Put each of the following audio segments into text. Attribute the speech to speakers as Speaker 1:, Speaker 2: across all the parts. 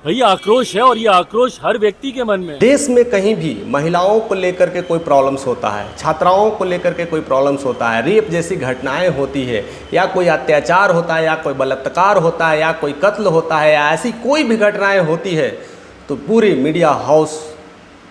Speaker 1: ये आक्रोश है और ये आक्रोश हर व्यक्ति के मन में है।
Speaker 2: देश में कहीं भी महिलाओं को लेकर के कोई प्रॉब्लम्स होता है, छात्राओं को लेकर के कोई प्रॉब्लम्स होता है, रेप जैसी घटनाएं होती है, या कोई अत्याचार होता है, या कोई बलात्कार होता है, या कोई कत्ल होता है, या ऐसी कोई भी घटनाएं होती है, तो पूरी मीडिया हाउस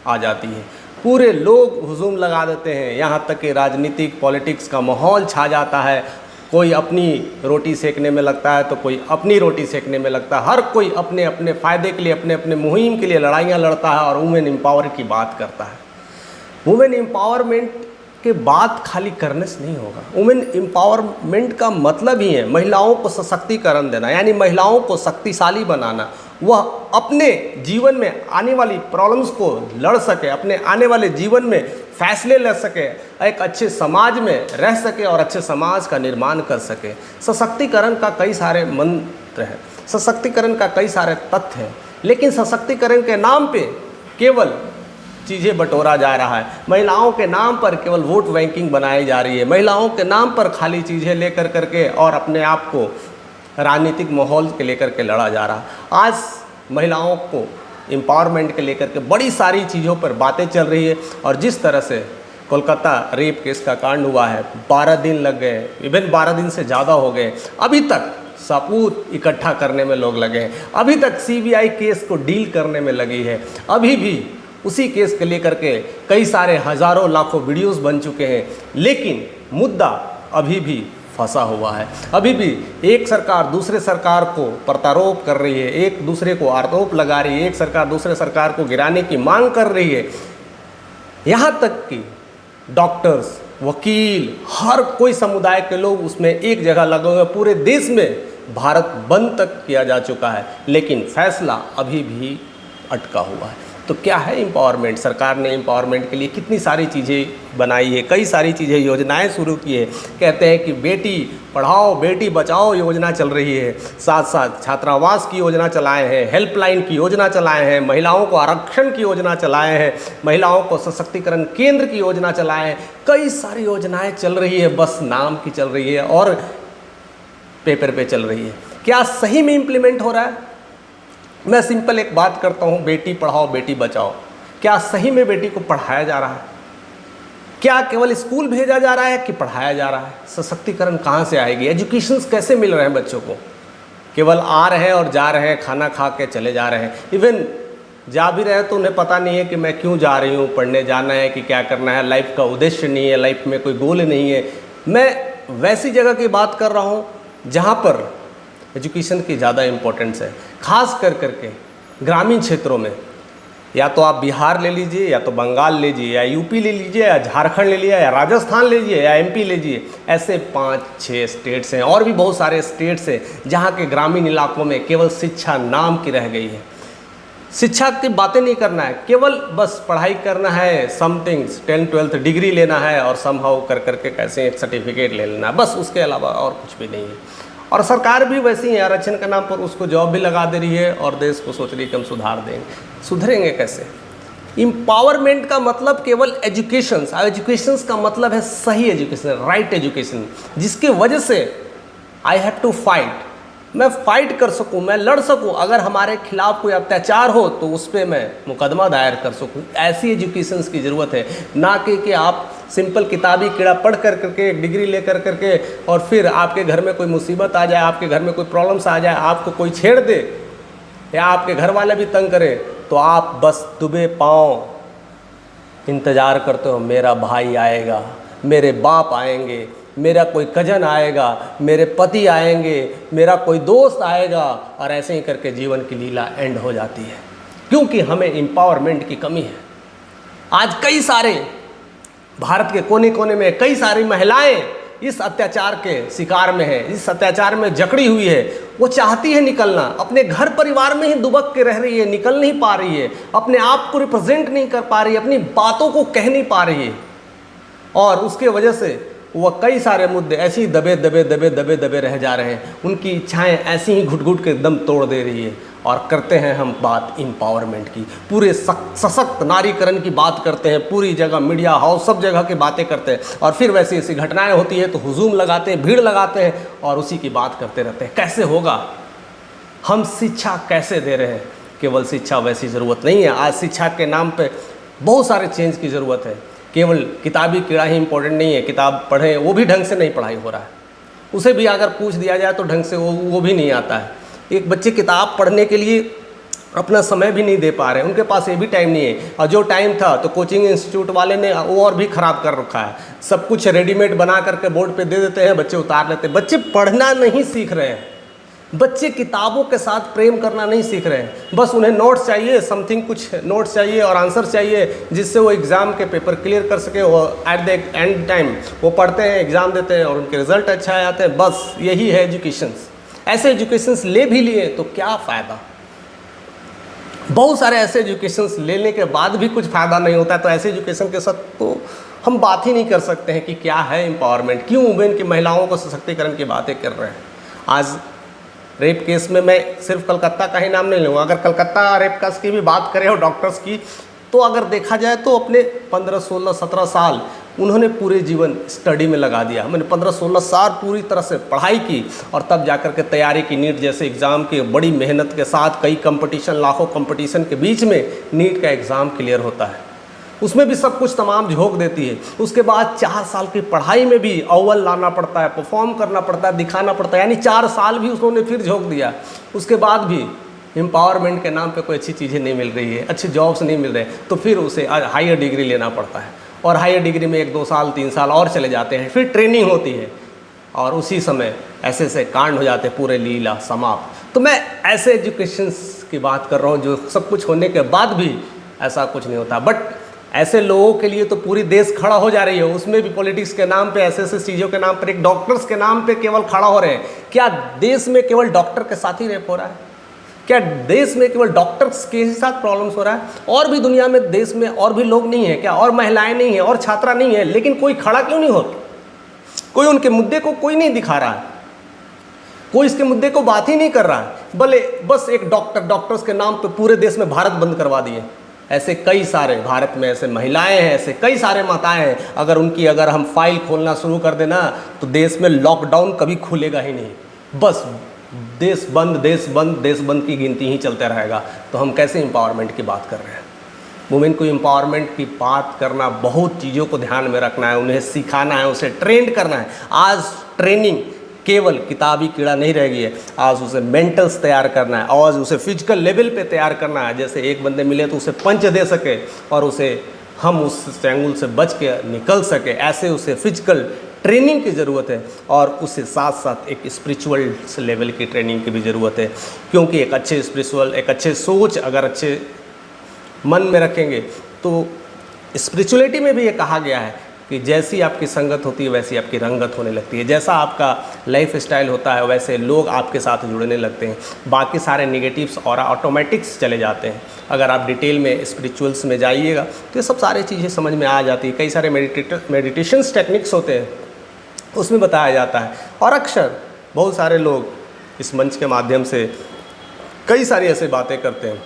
Speaker 2: आ जाती है, पूरे लोग हुजूम लगा देते हैं। यहाँ तक कि राजनीतिक पॉलिटिक्स का माहौल छा जाता है। कोई अपनी रोटी सेकने में लगता है तो कोई अपनी रोटी सेकने में लगता है। हर कोई अपने अपने फ़ायदे के लिए, अपने अपने मुहिम के लिए लड़ाइयाँ लड़ता है और वुमेन एम्पावर की बात करता है। वुमेन एम्पावरमेंट के बात खाली करने से नहीं होगा। वुमेन एम्पावरमेंट का मतलब ही है महिलाओं को सशक्तिकरण देना, यानी महिलाओं को शक्तिशाली बनाना। वह अपने जीवन में आने वाली प्रॉब्लम्स को लड़ सके, अपने आने वाले जीवन में फैसले ले सके, एक अच्छे समाज में रह सके और अच्छे समाज का निर्माण कर सके। सशक्तिकरण का कई सारे मंत्र हैं, सशक्तिकरण का कई सारे तथ्य हैं, लेकिन सशक्तिकरण के नाम पे केवल चीज़ें बटोरा जा रहा है। महिलाओं के नाम पर केवल वोट बैंकिंग बनाई जा रही है। महिलाओं के नाम पर खाली चीज़ें लेकर करके और अपने आप को राजनीतिक माहौल के लेकर के लड़ा जा रहा है। आज महिलाओं को एम्पावरमेंट के लेकर के बड़ी सारी चीज़ों पर बातें चल रही है। और जिस तरह से कोलकाता रेप केस का कांड हुआ है, 12 दिन लग गए, इवन 12 दिन से ज़्यादा हो गए, अभी तक सबूत इकट्ठा करने में लोग लगे हैं, अभी तक सीबीआई केस को डील करने में लगी है, अभी भी उसी केस के लेकर के कई सारे हज़ारों लाखों वीडियोस बन चुके हैं, लेकिन मुद्दा अभी भी फंसा हुआ है। अभी भी एक सरकार दूसरे सरकार को प्रत्यारोप कर रही है, एक दूसरे को आरोप लगा रही है, एक सरकार दूसरे सरकार को गिराने की मांग कर रही है। यहाँ तक कि डॉक्टर्स, वकील, हर कोई समुदाय के लोग उसमें एक जगह लगे हुए। पूरे देश में भारत बंद तक किया जा चुका है, लेकिन फैसला अभी भी अटका हुआ है। तो क्या है एम्पावरमेंट? सरकार ने एम्पावरमेंट के लिए कितनी सारी चीज़ें बनाई है, कई सारी चीज़ें, योजनाएं शुरू की है। कहते हैं कि बेटी पढ़ाओ बेटी बचाओ योजना चल रही है, साथ साथ छात्रावास की योजना चलाए हैं, हेल्पलाइन की योजना चलाए हैं, महिलाओं को आरक्षण की योजना चलाए हैं, महिलाओं को सशक्तिकरण केंद्र की योजना चलाए हैं। कई सारी योजनाएँ चल रही है, बस नाम की चल रही है और पेपर पे चल रही है। क्या सही में इम्प्लीमेंट हो रहा है? मैं सिंपल एक बात करता हूँ, बेटी पढ़ाओ बेटी बचाओ। क्या सही में बेटी को पढ़ाया जा रहा है? क्या केवल स्कूल भेजा जा रहा है कि पढ़ाया जा रहा है? सशक्तिकरण कहाँ से आएगी? एजुकेशंस कैसे मिल रहे हैं बच्चों को? केवल आ रहे हैं और जा रहे हैं, खाना खा के चले जा रहे हैं। इवन जा भी रहे हैं तो उन्हें पता नहीं है कि मैं क्यों जा रही हूँ, पढ़ने जाना है कि क्या करना है, लाइफ का उद्देश्य नहीं है, लाइफ में कोई गोल नहीं है। मैं वैसी जगह की बात कर रहा हूँ जहाँ पर एजुकेशन की ज़्यादा इम्पोर्टेंस है, खास कर करके ग्रामीण क्षेत्रों में। या तो आप बिहार ले लीजिए, या तो बंगाल ले लीजिए, या यूपी ले लीजिए, या झारखंड ले लीजिए, या राजस्थान ले लीजिए, या एमपी ले लीजिए। ऐसे 5-6 स्टेट्स हैं और भी बहुत सारे स्टेट्स हैं जहाँ के ग्रामीण इलाकों में केवल शिक्षा नाम की रह गई है। शिक्षा की बातें नहीं करना है, केवल बस पढ़ाई करना है, समथिंग्स 10th-12th डिग्री लेना है और समहाउ कर करके कैसे एक सर्टिफिकेट ले लेना है, बस उसके अलावा और कुछ भी नहीं है। और सरकार भी वैसी है, आरक्षण के नाम पर उसको जॉब भी लगा दे रही है और देश को सोच रही है कि हम सुधार देंगे। सुधरेंगे कैसे? एम्पावरमेंट का मतलब केवल एजुकेशन, एजुकेशन का मतलब है सही एजुकेशन, राइट एजुकेशन, जिसके वजह से आई हैव टू फाइट, मैं फाइट कर सकूं, मैं लड़ सकूं। अगर हमारे खिलाफ कोई अत्याचार हो तो उस पर मैं मुकदमा दायर कर सकूं। ऐसी एजुकेशन की ज़रूरत है, ना कि आप सिंपल किताबी कीड़ा पढ़ कर करके एक डिग्री ले कर करके और फिर आपके घर में कोई मुसीबत आ जाए, आपके घर में कोई प्रॉब्लम्स आ जाए, आपको कोई छेड़ दे या आपके घर वाले भी तंग करें तो आप बस दुबे पाँव इंतज़ार करते हो, मेरा भाई आएगा, मेरे बाप आएंगे, मेरा कोई कजन आएगा, मेरे पति आएंगे, मेरा कोई दोस्त आएगा, और ऐसे ही करके जीवन की लीला एंड हो जाती है, क्योंकि हमें एम्पावरमेंट की कमी है। आज कई सारे भारत के कोने कोने में कई सारी महिलाएं इस अत्याचार के शिकार में है, इस अत्याचार में जकड़ी हुई है। वो चाहती है निकलना, अपने घर परिवार में ही दुबक के रह रही है, निकल नहीं पा रही है, अपने आप को रिप्रेजेंट नहीं कर पा रही है, अपनी बातों को कह नहीं पा रही है, और उसके वजह से वह कई सारे मुद्दे ऐसे ही दबे दबे दबे दबे दबे रह जा रहे हैं। उनकी इच्छाएं ऐसी ही घुट घुट के दम तोड़ दे रही है। और करते हैं हम बात एम्पावरमेंट की, पूरे सशक्त नारीकरण की बात करते हैं, पूरी जगह मीडिया हाउस सब जगह की बातें करते हैं, और फिर वैसी ऐसी घटनाएं होती है तो हुजूम लगाते हैं, भीड़ लगाते हैं और उसी की बात करते रहते हैं। कैसे होगा? हम शिक्षा कैसे दे रहे हैं केवल शिक्षा वैसी ज़रूरत नहीं है। आज शिक्षा के नाम पे बहुत सारे चेंज की ज़रूरत है। केवल किताबी कीड़ा ही इम्पोर्टेंट नहीं है, किताब पढ़ें, वो भी ढंग से नहीं पढ़ाई हो रहा है। उसे भी अगर पूछ दिया जाए तो ढंग से वो भी नहीं आता है। एक बच्चे किताब पढ़ने के लिए अपना समय भी नहीं दे पा रहे हैं, उनके पास ये भी टाइम नहीं है। और जो टाइम था तो कोचिंग इंस्टीट्यूट वाले ने वो और भी ख़राब कर रखा है। सब कुछ रेडीमेड बना करके बोर्ड पे दे देते हैं, बच्चे उतार लेते हैं। बच्चे पढ़ना नहीं सीख रहे हैं, बच्चे किताबों के साथ प्रेम करना नहीं सीख रहे हैं। बस उन्हें नोट्स चाहिए, समथिंग कुछ नोट्स चाहिए और आंसर चाहिए, जिससे वो एग्ज़ाम के पेपर क्लियर कर सके। वो एट द एंड टाइम वो पढ़ते हैं, एग्ज़ाम देते हैं और उनके रिजल्ट अच्छा आते हैं। बस यही है एजुकेशंस। ऐसे एजुकेशंस ले भी लिए तो क्या फ़ायदा। बहुत सारे ऐसे एजुकेशंस लेने के बाद भी कुछ फ़ायदा नहीं होता है। तो ऐसे एजुकेशन के साथ तो हम बात ही नहीं कर सकते हैं कि क्या है एम्पावरमेंट, क्यों वुमेन की, महिलाओं को सशक्तिकरण की बातें कर रहे हैं। आज रेप केस में मैं सिर्फ कलकत्ता का ही नाम नहीं लूँगा, अगर कलकत्ता रेप केस की भी बात करें और डॉक्टर्स की, तो अगर देखा जाए तो अपने 15, 16, 17 साल उन्होंने पूरे जीवन स्टडी में लगा दिया। मैंने 15-16 साल पूरी तरह से पढ़ाई की और तब जाकर के तैयारी की। नीट जैसे एग्ज़ाम की बड़ी मेहनत के साथ, कई कंपटीशन, लाखों कंपटीशन के बीच में नीट का एग्ज़ाम क्लियर होता है। उसमें भी सब कुछ तमाम झोंक देती है। उसके बाद 4 साल की पढ़ाई में भी अव्वल लाना पड़ता है, परफॉर्म करना पड़ता है, दिखाना पड़ता है। यानी 4 साल भी उन्होंने फिर झोंक दिया। उसके बाद भी एम्पावरमेंट के नाम पे कोई अच्छी चीज़ें नहीं मिल रही है, अच्छे जॉब्स नहीं मिल रहे, तो फिर उसे हायर डिग्री लेना पड़ता है। और हायर डिग्री में 1-2 साल 3 साल और चले जाते हैं, फिर ट्रेनिंग होती है और उसी समय ऐसे ऐसे कांड हो जाते हैं, पूरे लीला समाप्त। तो मैं ऐसे एजुकेशंस की बात कर रहा हूँ जो सब कुछ होने के बाद भी ऐसा कुछ नहीं होता। बट ऐसे लोगों के लिए तो पूरी देश खड़ा हो जा रही है, उसमें भी पॉलिटिक्स के नाम पे, ऐसे ऐसे चीज़ों के नाम पर, एक डॉक्टर्स के नाम पे केवल खड़ा हो रहे हैं। क्या देश में केवल डॉक्टर के साथ ही रेप हो रहा है? क्या देश में केवल डॉक्टर्स के ही साथ प्रॉब्लम्स हो रहा है? और भी दुनिया में, देश में और भी लोग नहीं है क्या? और महिलाएं नहीं है, और छात्रा नहीं है, लेकिन कोई खड़ा क्यों नहीं होता? कोई उनके मुद्दे को कोई नहीं दिखा रहा है, कोई इसके मुद्दे को बात ही नहीं कर रहा है। भले बस एक डॉक्टर्स के नाम पे पूरे देश में भारत बंद करवा दिए। ऐसे कई सारे भारत में ऐसे महिलाएं हैं, ऐसे कई सारे माताएं हैं, अगर हम फाइल खोलना शुरू कर देना तो देश में लॉकडाउन कभी खुलेगा ही नहीं। बस देश बंद, देश बंद, देश बंद की गिनती ही चलते रहेगा। तो हम कैसे एम्पावरमेंट की बात कर रहे हैं? वुमेन को एम्पावरमेंट की बात करना, बहुत चीज़ों को ध्यान में रखना है, उन्हें सिखाना है, उसे ट्रेंड करना है। आज ट्रेनिंग केवल किताबी कीड़ा नहीं रह गई है, आज उसे मेंटल्स तैयार करना है, आज उसे फिजिकल लेवल पे तैयार करना है। जैसे एक बंदे मिले तो उसे पंच दे सके और उसे हम उस चैंगुल से बच के निकल सके, ऐसे उसे फिजिकल ट्रेनिंग की ज़रूरत है। और उससे साथ साथ एक स्पिरिचुअल लेवल की ट्रेनिंग की भी ज़रूरत है, क्योंकि एक अच्छे स्पिरिचुअल, एक अच्छे सोच अगर अच्छे मन में रखेंगे तो स्पिरिचुअलिटी में भी ये कहा गया है कि जैसी आपकी संगत होती है वैसी आपकी रंगत होने लगती है। जैसा आपका लाइफ स्टाइल होता है वैसे लोग आपके साथ जुड़ने लगते हैं, बाकी सारे निगेटिव्स और ऑटोमेटिक्स चले जाते हैं। अगर आप डिटेल में स्पिरिचुअल्स में जाइएगा तो ये सब सारी चीज़ें समझ में आ जाती है। कई सारे मेडिटेशंस टेक्निक्स होते हैं, उसमें बताया जाता है। और अक्सर बहुत सारे लोग इस मंच के माध्यम से कई सारी ऐसी बातें करते हैं,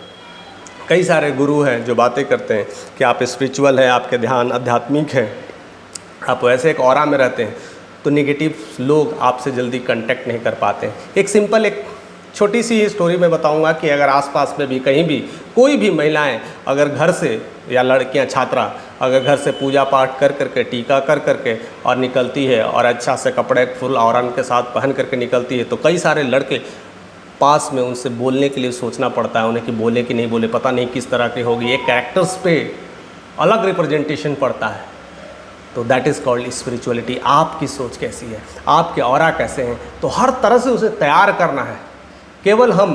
Speaker 2: कई सारे गुरु हैं जो बातें करते हैं कि आप स्पिरिचुअल हैं, आपके ध्यान आध्यात्मिक हैं, आप वैसे एक ऑरा में रहते हैं, तो नेगेटिव लोग आपसे जल्दी कांटेक्ट नहीं कर पाते। एक सिंपल, एक छोटी सी स्टोरी मैं बताऊंगा कि अगर आसपास में भी कहीं भी कोई भी महिलाएं अगर घर से, या लड़कियां, छात्रा अगर घर से पूजा पाठ कर करके, टीका कर करके और निकलती है और अच्छा से कपड़े फुल औरन के साथ पहन करके निकलती है, तो कई सारे लड़के पास में उनसे बोलने के लिए सोचना पड़ता है उन्हें कि बोले कि नहीं बोले, पता नहीं किस तरह की होगी। एक कैरेक्टर्स पे अलग रिप्रेजेंटेशन पड़ता है। तो दैट इज़ कॉल्ड स्पिरिचुअलिटी। आपकी सोच कैसी है, आपके ऑरा कैसे हैं, तो हर तरह से उसे तैयार करना है। केवल हम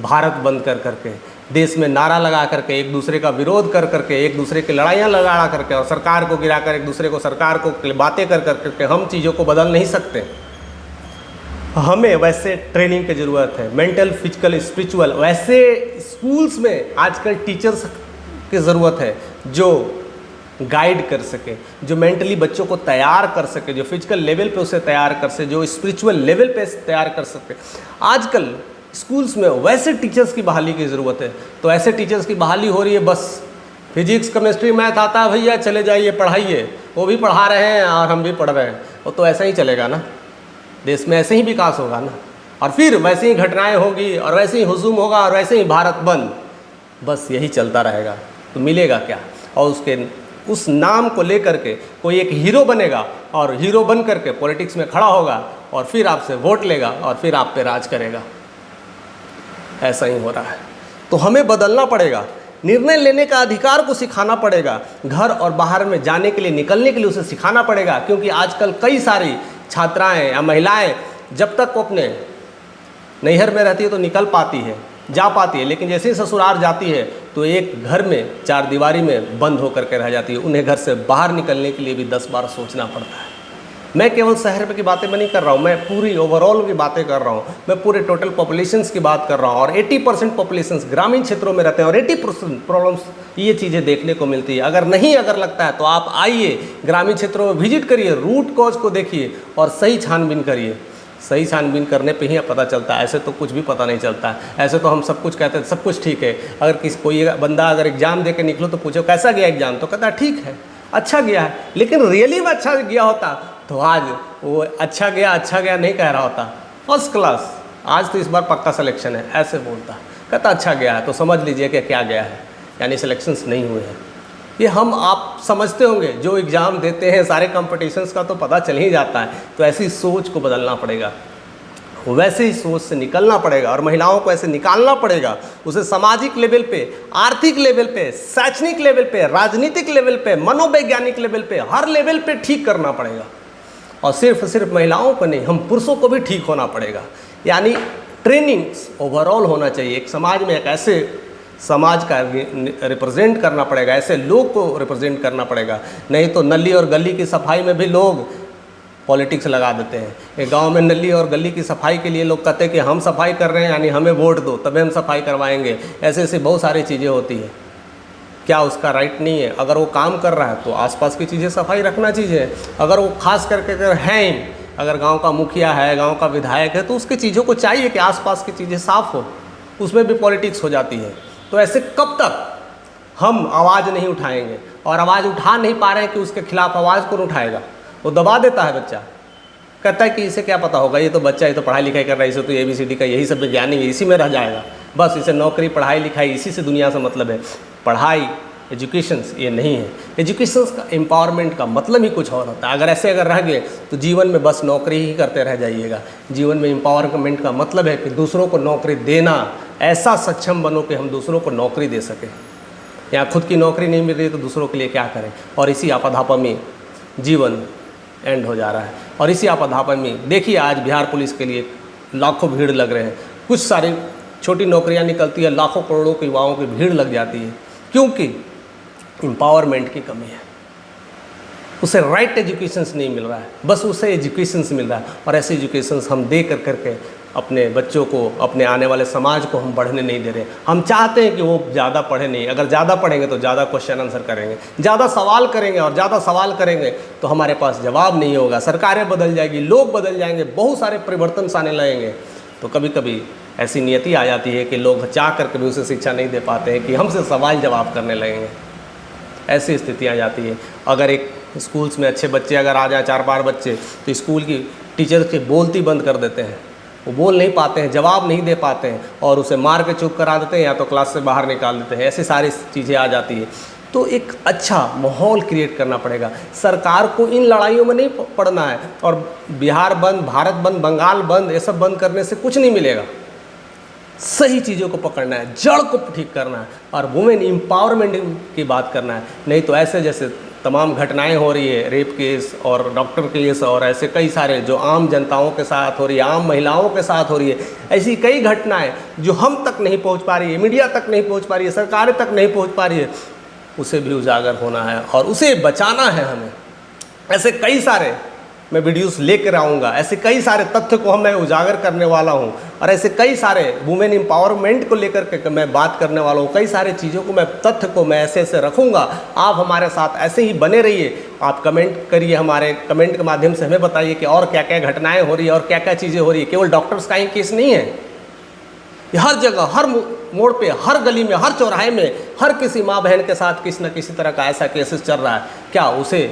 Speaker 2: भारत बंद कर करके, देश में नारा लगा करके, एक दूसरे का विरोध कर करके, एक दूसरे की लड़ाइयाँ लगा करके और सरकार को गिरा कर, एक दूसरे को, सरकार को बातें कर करके हम चीज़ों को बदल नहीं सकते। हमें वैसे ट्रेनिंग की ज़रूरत है, मेंटल, फिजिकल, स्पिरिचुअल। वैसे स्कूल्स में आजकल टीचर्स की ज़रूरत है जो गाइड कर सके, जो मेंटली बच्चों को तैयार कर सके, जो फिजिकल लेवल पे उसे तैयार कर सके, जो स्पिरिचुअल लेवल पे तैयार कर सके। आजकल स्कूल्स में वैसे टीचर्स की बहाली की ज़रूरत है। तो ऐसे टीचर्स की बहाली हो रही है, बस फिजिक्स, केमिस्ट्री, मैथ आता है भैया, चले जाइए पढ़ाइए, वो भी पढ़ा रहे हैं और हम भी पढ़ रहे हैं, वो तो ऐसा ही चलेगा ना, देश में ऐसे ही विकास होगा ना। और फिर वैसे ही घटनाएं होगी और वैसे ही हुजूम होगा और वैसे ही भारत बंद, बस यही चलता रहेगा। तो मिलेगा क्या? और उस नाम को लेकर के कोई एक हीरो बनेगा और हीरो बन करके पॉलिटिक्स में खड़ा होगा और फिर आपसे वोट लेगा और फिर आप पे राज करेगा। ऐसा ही हो रहा है। तो हमें बदलना पड़ेगा, निर्णय लेने का अधिकार को सिखाना पड़ेगा, घर और बाहर में जाने के लिए, निकलने के लिए उसे सिखाना पड़ेगा। क्योंकि आजकल कई सारी छात्राएं या महिलाएं जब तक वो अपने नैहर में रहती है तो निकल पाती है, जा पाती है, लेकिन जैसे ही ससुराल जाती है तो एक घर में चार दीवारी में बंद होकर के रह जाती है। उन्हें घर से बाहर निकलने के लिए भी 10 बार सोचना पड़ता है। मैं केवल शहर की बातें नहीं कर रहा हूँ, मैं पूरी ओवरऑल की बातें कर रहा हूँ, मैं पूरे टोटल पॉपुलेशंस की बात कर रहा हूँ। और 80% पॉपुलेशंस ग्रामीण क्षेत्रों में रहते हैं और 80% प्रॉब्लम्स ये चीज़ें देखने को मिलती है। अगर लगता है तो आप आइए, ग्रामीण क्षेत्रों में विजिट करिए, रूट कॉज को देखिए और सही छानबीन करिए। सही छानबीन करने पे ही पता चलता है, ऐसे तो कुछ भी पता नहीं चलता है। ऐसे तो हम सब कुछ कहते हैं, सब कुछ ठीक है। अगर कोई बंदा अगर एग्ज़ाम दे के निकलो तो पूछो कैसा गया एग्ज़ाम, तो कहता है ठीक है, अच्छा गया है। लेकिन रियली में अच्छा गया होता तो आज वो अच्छा गया नहीं कह रहा होता, फर्स्ट क्लास, आज तो इस बार पक्का सिलेक्शन है, ऐसे बोलता। कहता अच्छा गया है तो समझ लीजिए कि क्या गया है, यानी सिलेक्शंस नहीं हुए हैं। ये हम आप समझते होंगे, जो एग्ज़ाम देते हैं सारे कॉम्पिटिशन्स का तो पता चल ही जाता है। तो ऐसी सोच को बदलना पड़ेगा, वैसे ही सोच से निकलना पड़ेगा और महिलाओं को ऐसे निकालना पड़ेगा। उसे सामाजिक लेवल पे, आर्थिक लेवल पे, शैक्षणिक लेवल पे, राजनीतिक लेवल पे, मनोवैज्ञानिक लेवल पे, हर लेवल पे ठीक करना पड़ेगा। और सिर्फ महिलाओं को नहीं, हम पुरुषों को भी ठीक होना पड़ेगा। यानी ट्रेनिंग्स ओवरऑल होना चाहिए। एक समाज में एक ऐसे समाज का रिप्रेजेंट करना पड़ेगा, ऐसे लोग को रिप्रेजेंट करना पड़ेगा। नहीं तो नली और गली की सफाई में भी लोग पॉलिटिक्स लगा देते हैं। एक गांव में नली और गली की सफाई के लिए लोग कहते हैं कि हम सफाई कर रहे हैं, यानी हमें वोट दो तभी हम सफाई करवाएंगे। ऐसे बहुत सारी चीज़ें होती हैं। क्या उसका राइट नहीं है? अगर वो काम कर रहा है तो आसपास की चीज़ें सफाई रखना चाहिए। अगर वो खास करके अगर गांव का मुखिया है, गांव का विधायक है, तो उसकी चीज़ों को चाहिए कि आसपास की चीज़ें साफ़ हो, उसमें भी पॉलिटिक्स हो जाती है। तो ऐसे कब तक हम आवाज़ नहीं उठाएंगे? और आवाज़ उठा नहीं पा रहे हैं कि उसके खिलाफ आवाज़ कौन उठाएगा? वो दबा देता है बच्चा, कहता है कि इसे क्या पता होगा, ये तो बच्चा, ये तो पढ़ाई लिखाई कर रहा है, इसे तो ABCD का यही सब ज्ञान है, इसी में रह जाएगा, बस इसे नौकरी पढ़ाई लिखाई इसी से दुनिया से मतलब है। पढ़ाई एजुकेशंस ये नहीं है। एजुकेशंस का एम्पावरमेंट का मतलब ही कुछ और होता है। अगर रह गए तो जीवन में बस नौकरी ही करते रह जाइएगा। जीवन में एम्पावरमेंट का मतलब है कि दूसरों को नौकरी देना, ऐसा सक्षम बनो कि हम दूसरों को नौकरी दे सकें। या खुद की नौकरी नहीं मिल रही तो दूसरों के लिए क्या करें? और इसी आपाधापा में जीवन एंड हो जा रहा है। और इसी आपाधापा में देखिए आज बिहार पुलिस के लिए लाखों भीड़ लग रहे हैं। कुछ सारी छोटी नौकरियां निकलती है, लाखों करोड़ों के युवाओं की भीड़ लग जाती है, क्योंकि एम्पावरमेंट की कमी है। उसे राइट एजुकेशंस नहीं मिल रहा है, बस उसे एजुकेशंस मिल रहा है। और ऐसे एजुकेशंस हम दे करके अपने बच्चों को, अपने आने वाले समाज को हम बढ़ने नहीं दे रहे। हम चाहते हैं कि वो ज़्यादा पढ़े नहीं। अगर ज़्यादा पढ़ेंगे तो ज़्यादा क्वेश्चन आंसर करेंगे, ज़्यादा सवाल करेंगे, और ज़्यादा सवाल करेंगे तो हमारे पास जवाब नहीं होगा। सरकारें बदल जाएगी, लोग बदल जाएंगे, बहुत सारे परिवर्तन आने लगेंगे। तो कभी कभी ऐसी नियति आ जाती है कि लोग चाह करके भी उसे शिक्षा नहीं दे पाते हैं कि हमसे सवाल जवाब करने लगेंगे। ऐसी स्थिति आ जाती है। अगर एक स्कूल्स में अच्छे बच्चे अगर आ जाए 4-5 बच्चे, तो स्कूल की टीचर के बोलती बंद कर देते हैं। वो बोल नहीं पाते हैं, जवाब नहीं दे पाते हैं, और उसे मार के चुप करा देते हैं या तो क्लास से बाहर निकाल देते हैं। ऐसी सारी चीज़ें आ जाती है। तो एक अच्छा माहौल क्रिएट करना पड़ेगा। सरकार को इन लड़ाइयों में नहीं पड़ना है। और बिहार बंद, भारत बंद, बंगाल बंद, ये सब बंद करने से कुछ नहीं मिलेगा। सही चीज़ों को पकड़ना है, जड़ को ठीक करना है और वुमेन एम्पावरमेंट की बात करना है। नहीं तो ऐसे जैसे तमाम घटनाएं हो रही है, रेप केस और डॉक्टर केस और ऐसे कई सारे जो आम जनताओं के साथ हो रही है, आम महिलाओं के साथ हो रही है, ऐसी कई घटनाएं जो हम तक नहीं पहुंच पा रही है, मीडिया तक नहीं पहुंच पा रही है, सरकारें तक नहीं पहुंच पा रही है, उसे भी उजागर होना है और उसे बचाना है हमें। ऐसे कई सारे मैं वीडियोस लेकर आऊँगा, ऐसे कई सारे तथ्य को मैं उजागर करने वाला हूँ और ऐसे कई सारे वुमेन एम्पावरमेंट को लेकर के मैं बात करने वाला हूँ। कई सारी चीज़ों को मैं, तथ्य को मैं ऐसे ऐसे रखूँगा। आप हमारे साथ ऐसे ही बने रहिए। आप कमेंट करिए, हमारे कमेंट के माध्यम से हमें बताइए कि और क्या क्या घटनाएँ हो रही है और क्या क्या चीज़ें हो रही है। केवल डॉक्टर्स का ही केस नहीं है, हर जगह, हर मोड़ पे, हर गली में, हर चौराहे में, हर किसी माँ बहन के साथ किसी न किसी तरह का ऐसा केसेस चल रहा है। क्या उसे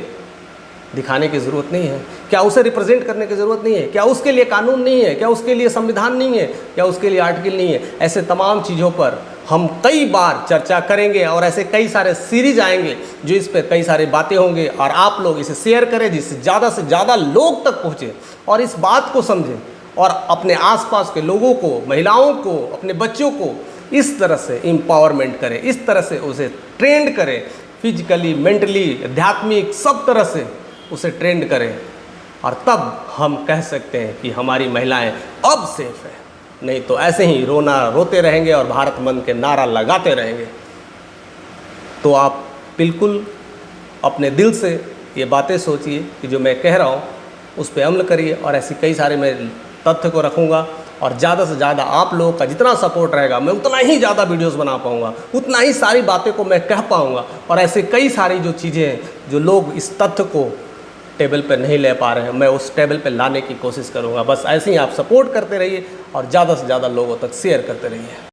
Speaker 2: दिखाने की ज़रूरत नहीं है? क्या उसे रिप्रेजेंट करने की ज़रूरत नहीं है? क्या उसके लिए कानून नहीं है? क्या उसके लिए संविधान नहीं है? क्या उसके लिए आर्टिकल नहीं है? ऐसे तमाम चीज़ों पर हम कई बार चर्चा करेंगे और ऐसे कई सारे सीरीज आएंगे जो इस पर कई सारी बातें होंगे, और आप लोग इसे शेयर करें जिससे ज़्यादा लोग तक पहुँचे और इस बात को समझें और अपने आसपास के लोगों को, महिलाओं को, अपने बच्चों को इस तरह से एम्पावरमेंट करें, इस तरह से उसे ट्रेंड करें, फिजिकली, मेंटली, आध्यात्मिक, सब तरह से उसे ट्रेंड करें, और तब हम कह सकते हैं कि हमारी महिलाएं अब सेफ है। नहीं तो ऐसे ही रोते रहेंगे और भारत बंद के नारा लगाते रहेंगे। तो आप बिल्कुल अपने दिल से ये बातें सोचिए कि जो मैं कह रहा हूँ उस पर अमल करिए, और ऐसी कई सारे मैं तथ्य को रखूँगा, और ज़्यादा से ज़्यादा आप लोगों का जितना सपोर्ट रहेगा मैं उतना ही ज़्यादा वीडियोस बना पाऊँगा, उतना ही सारी बातें को मैं कह पाऊँगा, और ऐसे कई सारी जो चीज़ें हैं जो लोग इस तथ्य को टेबल पे नहीं ले पा रहे हैं, मैं उस टेबल पे लाने की कोशिश करूँगा। बस ऐसे ही आप सपोर्ट करते रहिए और ज़्यादा से ज़्यादा लोगों तक शेयर करते रहिए।